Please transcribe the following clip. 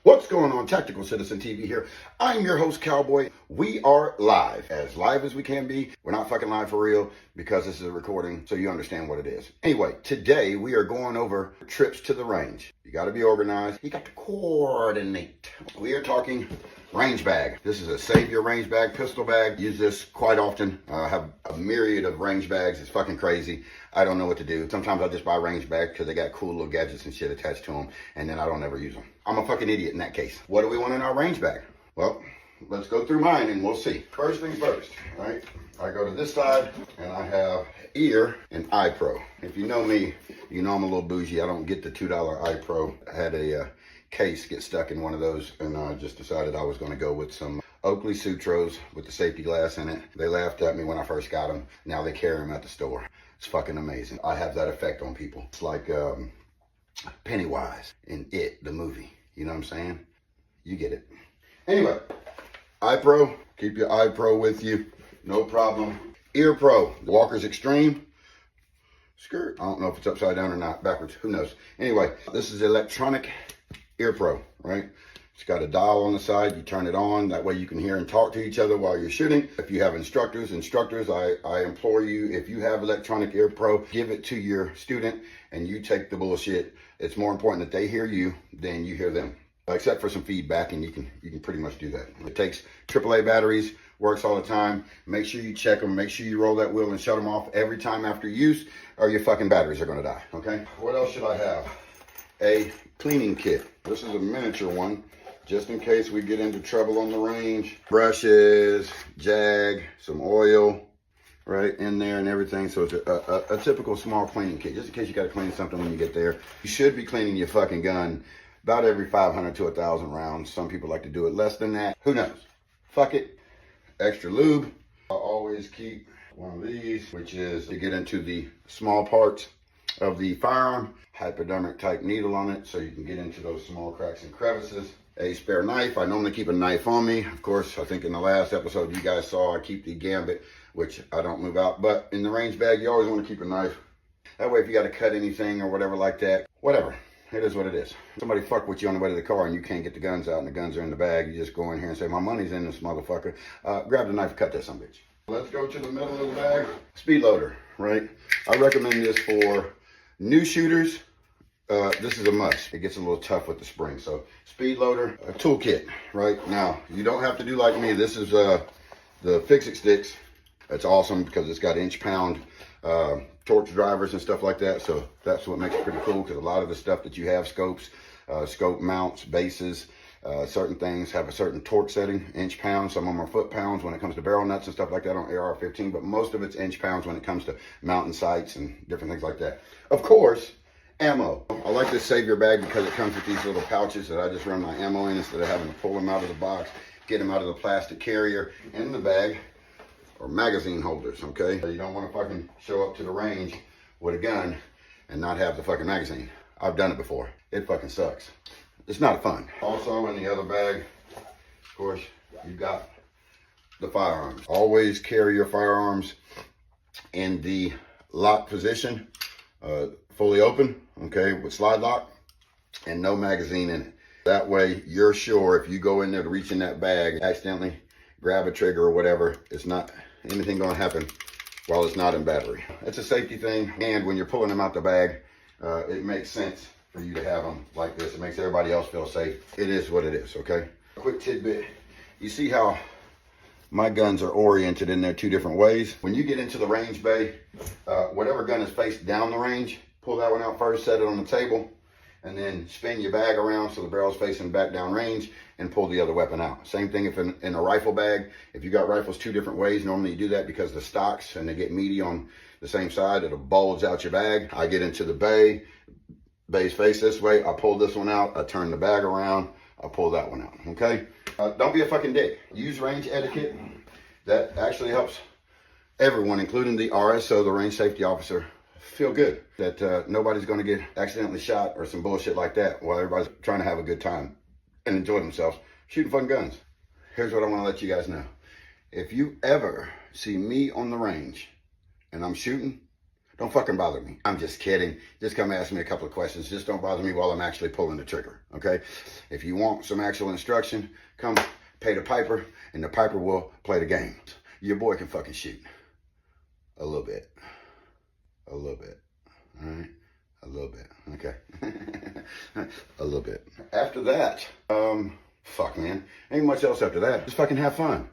What's going on, Tactical Citizen TV here? I'm your host, Cowboy. We are live as we can be. We're not fucking live for real because this is a recording, so you understand what it is. Anyway, today we are going over trips to the range. You got to be organized. You got to coordinate. We are talking range bag. This is a save your range bag, pistol bag. Use this quite often. I have a myriad of range bags. It's fucking crazy. I don't know what to do. Sometimes I just buy range bags because they got cool little gadgets and shit attached to them, and then I don't ever use them. I'm a fucking idiot in that case. What do we want in our range bag? Well, let's go through mine and we'll see. First things first, right? I go to this side and I have ear and eye pro. If you know me, you know I'm a little bougie. I don't get the $2 eye pro. I had a case get stuck in one of those, and I just decided I was going to go with some Oakley Sutros with the safety glass in it. They laughed at me when I first got them. Now they carry them at the store. It's fucking amazing. I have that effect on people. It's like Pennywise in It, the movie. You know what I'm saying? You get it. Anyway, eye pro. Keep your eye pro with you. No problem. Ear pro. Walker's Extreme. Skirt. I don't know if it's upside down or not. Backwards. Who knows? Anyway, this is electronic ear pro, right? It's got a dial on the side. You turn it on. That way you can hear and talk to each other while you're shooting. If you have instructors, I implore you, if you have electronic ear pro, give it to your student and you take the bullshit. It's more important that they hear you than you hear them, except for some feedback, and you can pretty much do that. It takes AAA batteries, works all the time. Make sure you check them. Make sure you roll that wheel and shut them off every time after use, or your fucking batteries are gonna die, okay? What else should I have? A cleaning kit. This is a miniature one, just in case we get into trouble on the range. Brushes, jag, some oil, right in there and everything. So it's a typical small cleaning kit, just in case you got to clean something when you get there. You should be cleaning your fucking gun about every 500 to 1,000 rounds. Some people like to do it less than that. Who knows? Fuck it. Extra lube. I always keep one of these, which is to get into the small parts of the firearm. Hypodermic type needle on it so you can get into those small cracks and crevices. A spare knife. I normally keep a knife on me. Of course, I think in the last episode you guys saw I keep the gambit, which I don't move out. But in the range bag, you always want to keep a knife. That way, if you got to cut anything or whatever like that, whatever. It is what it is. Somebody fuck with you on the way to the car and you can't get the guns out and the guns are in the bag. You just go in here and say, my money's in this motherfucker. Grab the knife and cut that son of a bitch. Let's go to the middle of the bag. Speed loader, right? I recommend this for new shooters. This is a must. It gets a little tough with the spring. So speed loader, a toolkit, right? Now, you don't have to do like me. This is the Fix-It sticks. It's awesome because it's got inch-pound torch drivers and stuff like that. So that's what makes it pretty cool, because a lot of the stuff that you have, scopes, scope mounts, bases, certain things have a certain torque setting, inch pounds. Some of them are foot pounds when it comes to barrel nuts and stuff like that on AR-15, but most of it's inch pounds when it comes to mounting sights and different things like that. Of course, ammo. I like this Save Your bag because it comes with these little pouches that I just run my ammo in instead of having to pull them out of the box, get them out of the plastic carrier in the bag, or magazine holders, okay? You don't want to fucking show up to the range with a gun and not have the fucking magazine. I've done it before. It fucking sucks. It's not fun. Also in the other bag, of course, you got the firearms. Always carry your firearms in the lock position, fully open, okay, with slide lock and no magazine in it. That way you're sure if you go in there to reach in that bag, accidentally grab a trigger or whatever, it's not anything gonna happen while it's not in battery. It's a safety thing, and when you're pulling them out the bag, it makes sense for you to have them like this. It makes everybody else feel safe. It is what it is, okay? Quick tidbit. You see how my guns are oriented in there two different ways? When you get into the range bay, whatever gun is faced down the range, pull that one out first, set it on the table, and then spin your bag around so the barrel's facing back down range and pull the other weapon out. Same thing if in a rifle bag. If you got rifles two different ways, normally you do that because the stocks and they get meaty on the same side, it'll bulge out your bag. I get into the bay, bay's face this way, I pull this one out, I turn the bag around, I pull that one out, okay? Don't be a fucking dick. Use range etiquette. That actually helps everyone, including the RSO, the range safety officer, feel good that nobody's going to get accidentally shot or some bullshit like that while everybody's trying to have a good time and enjoy themselves shooting fun guns. Here's what I want to let you guys know. If you ever see me on the range and I'm shooting, Don't fucking bother me. I'm just kidding. Just come ask me a couple of questions. Just don't bother me while I'm actually pulling the trigger, okay? If you want some actual instruction, come pay the piper, and the piper will play the game. Your boy can fucking shoot. A little bit. A little bit. All right? A little bit. Okay. A little bit. After that, fuck, man. Ain't much else after that. Just fucking have fun.